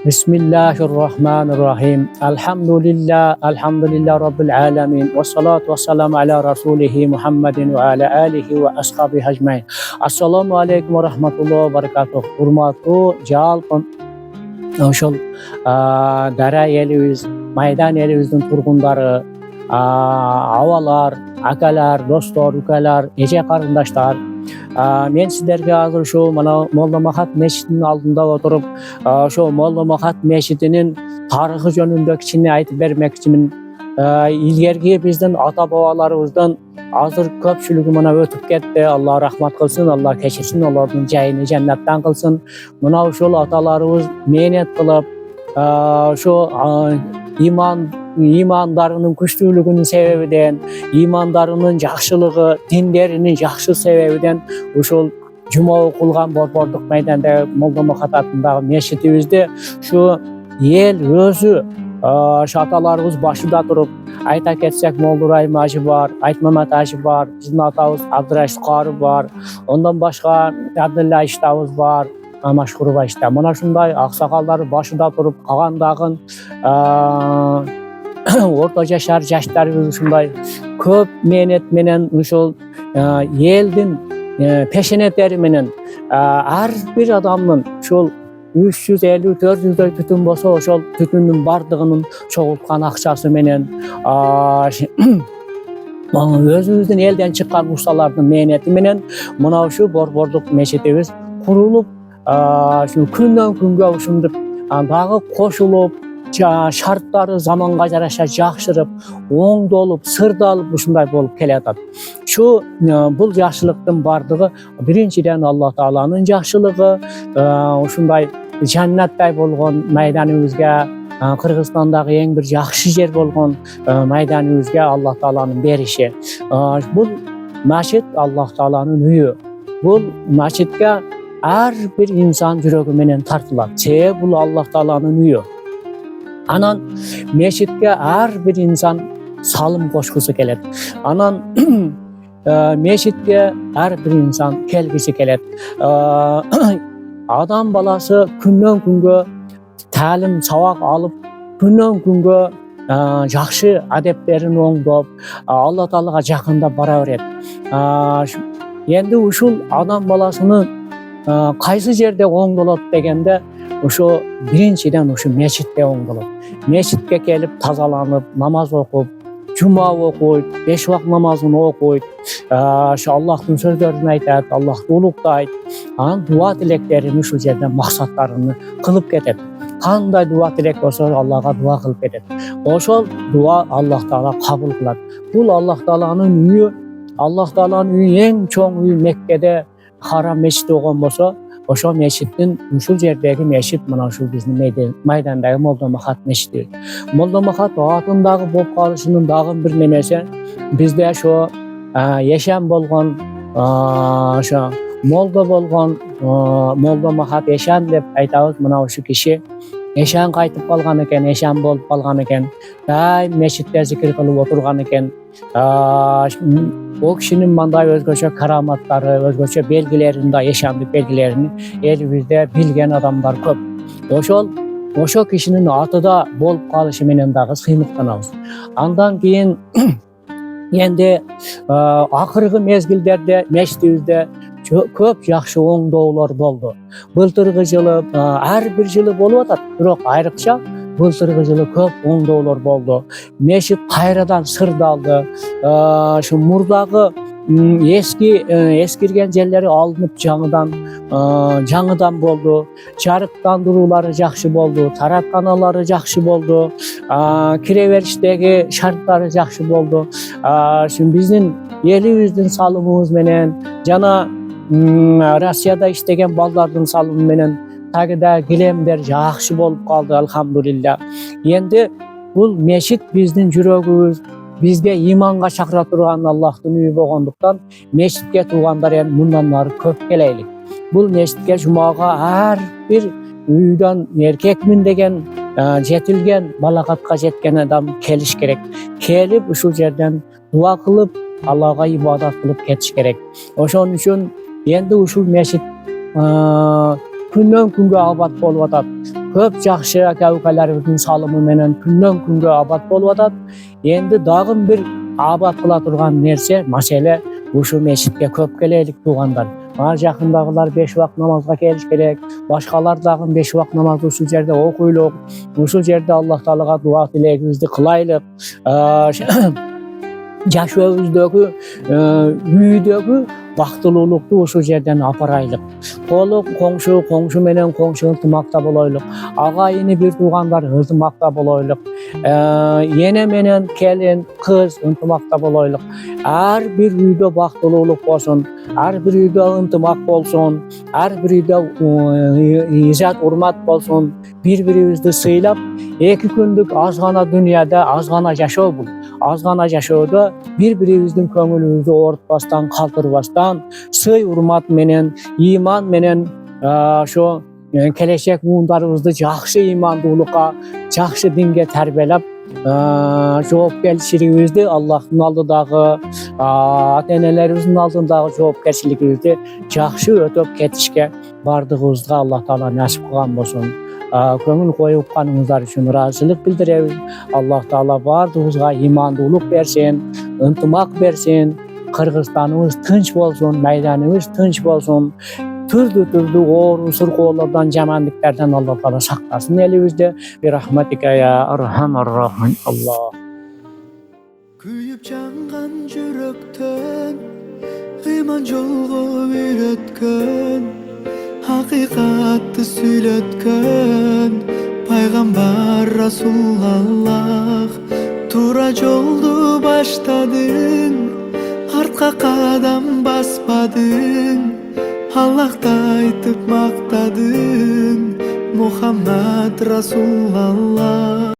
Bismillahirrahmanirrahim. Elhamdülillah Rabbil alemin. Ve salatu ve selamu ala Rasulihi Muhammedin ve ala alihi ve ashabihi ecmaîn. Assalamu aleykum ve rahmetullahi ve berekatuh. Hurmatlı jalpın ошол дара элибиз, майдан элибиздин тургундары, абалар, акалар, достор, укалар, эже карындаштар. Мен сиздерге азыр ушу мына Молла Махат мешитинин алдында отуруп, ошо Молла Махат мешитинин тарыхы жөнүндө кичине айтып бермекчимин. Илгерки биздин ата бабаларыбыздан азыр көпчүлүгү мына өтүп кетти. Алла рахмат кылсын, Алла кечирсин, алардын жайын жаннаттан кылсын. Мына ошол аталарыбыз мээнет кылып, ошо имандарынын күчтүүлүгүнүн себебинен, имандарынын жакшылыгы, диндеринин жакшы себебинен ушул жума окулган Борбордук майданда Молла Махат атындагы мешитибизде ушу эл өзү аталарыбыз башында туруп, айта кетсек Молдурайым ажы бар, Айтмамат ажы бар, биздин атабыз Абдырашид Кары бар, ондан башка Абдулла Айштабыз бар, Машкуров Айшта. Мына ушундай аксакалдар башында туруп, калгандагы орто жашар жаштарыбыз ушундай көп мээнет менен ушул элдин пешенеттери менен ар бир адамдын ушул 350-400 түтүн болсо, ошол түтүндүн бардыгынын чогулткан акчасы менен өзүбүздүн элден чыккан усталардын мээнети менен мына ушу Борбордук мешитибиз курулуп, күндөн күнгө ушинтип дагы кошулуп, шарттары заманга жараша жакшырып, оңдолуп, сырдалып ушундай болуп келатат. Бул жакшылыктын бардыгы биринчиден Алла Тааланын жакшылыгы, ушундай жаннаттай болгон майданыбызга, Кыргызстандагы эң бир жакшы жер болгон майданыбызга Алла Тааланын бериши. Бул мешит Алла Тааланын үйү. Бул мешитке ар бир инсан жүрөгү менен тартылат. Себеби бул Алла Тааланын үйү. Анан мешитке ар бир инсан салым кошкусу келет. Анан мешитке ар бир инсан келгиси келет. Адам баласы күндөн күнгө таалим сабак алып, күндөн күнгө жакшы адептерин оңдоп, Алла Таалага жакындап бара берет. Энди ушул адам баласынын кайсы жерде оңдолот дегенде, ошо биринчиден ушу мешитте оңдолот. Мешитке келип тазаланып, намаз окуп, жума окуйт, 5 убак намазын окуйт, ошо Аллахтын сөздөрүн айтат, Аллахты улуктайт, анан дуа тилектерин ушул жерден максаттарын кылып кетет. Кандай дуа тилек болсо Аллага дуа кылып кетет. Ошол дуа Аллах Таала кабыл кылат. Бул Аллах Тааланын үйү, Аллах Тааланын үйү эң чоң үй Меккеде Харам мешити болгон болсо, ошол мешиттин ушул жердеги мешит мына ушул биздин майдандагы Молла Махат мешити. Молла Махат атындагы болуп калышынын дагы бир немеси, бизде ошо эшен болгон, ошо молда болгон, Молла Махат эшен деп айтабыз. Мына ушу киши эшен кайтып калган экен, эшен болуп калган экен, дайым мешитте зикир кылып отурган экен. Ол кишинин мындай өзгөчө караматтары, өзгөчө белгилерин да, эшендик белгилерин элибизде билген адамдар көп. Ошол кишинин атыда болуп калышы менен дагы сыймыктанабыз. Андан кийин энди акыркы мезгилдерде мешитибизде көп жакшы оңдоолор болду. Былтыркы жылы, ар бир жылы болуп атат, бирок айрыкча былтыркы жылы көп оңдоолор болду. Мешит кайрадан сырдалды. Ошо мурдагы эскирген жерлери алынып жаңыдан болду. Жарыктандыруулары жакшы болду, таратканалары жакшы болду, кире бериштеги шарттары жакшы болду. Биздин элибиздин салымыбыз менен жана Россияда иштеген балдардын салымы менен тагыда килемдер жакшы болуп калды, алхамдулилля. Энди бул мешит биздин жүрөгүбүз, бизге иманга чакыра турган Аллахтын үйү болгондуктан мешитке туугандар эми мындан ары көп келейлик. Бул мешитке жумага ар бир үйдөн эркекмин деген жетилген, балагатка жеткен адам келиш керек. Келип ушул жерден дуа кылып, Аллага ибадат кылып кетиш керек. Ошон үчүн энди ушул мешит күндөн күнгө абат болуп атат. köp jakşı aka-ukalarybyzyň salymy menen künden künge abad bolup atat. Endi dagym bir abad kıla turgan nerse, mesele uşu meşitke köp geleylik tugandar. Ar jakyndagylar 5 wagt namazga geliş gerek. Başgalar dagы 5 wagt namazdy uşul jerde okuýlyk. Uşul jerde Allah Taalaga dua dilegimizni kılaýlyk. Yaşöwüzdäki, üýdäki wagtlylykdy uşul jerden aparaýlyk. Toluk koňşu menen koňşu yntymakda bolaýlyk. Agaýyny bir tugandar yntymakda bolaýlyk. Yene menen kelin, kız yntymakda bolaýlyk. Her bir üýde wagtlylyk bolsun, her bir üýde yntymak bolsun, her bir üýde izat urmat bolsun. Bir-birimizni syýlap, iki günlük azgana dünýäde azgana yaşaw bul. Azgana yaşawda bir-birimizin köňülimizi ogurtpasdan, kaltyrpasdan, syý urmat menen, iman menen şu kelekçek uğunlarımızda jakşı imandulukka, jakşı dinge terbiyelep jogapkerçiligimizni Allah'ın aldydagy, ata-enelerimizin aldydagy jogapkerçiligimizni jakşı ötöp ketişke bardygybızga Allah Taala nasip kılgan bolsun. Köňül koýup ganyňyzlar üçin razylyk bildirebiz. Allah Taala bardygybızga imanduluk bersin, yntymak bersin. Kırgızstanımız tınç bolsun, meydanımız tınç bolsun. Türlü oğrunsur qo'llardan, jamanliklardan Allah Taala saklasın elimizde. Bir rahmetike ya Erhamer Rahim Allah. Kuyup jangan yürekten, iman jolga öýretken, hakykatty süýletken, Paýgambar Rasulullah. Tura joldu başladın, artqa qadam baspadın. Allah'ta aytıp maktadın, Muhammed Rasulullah.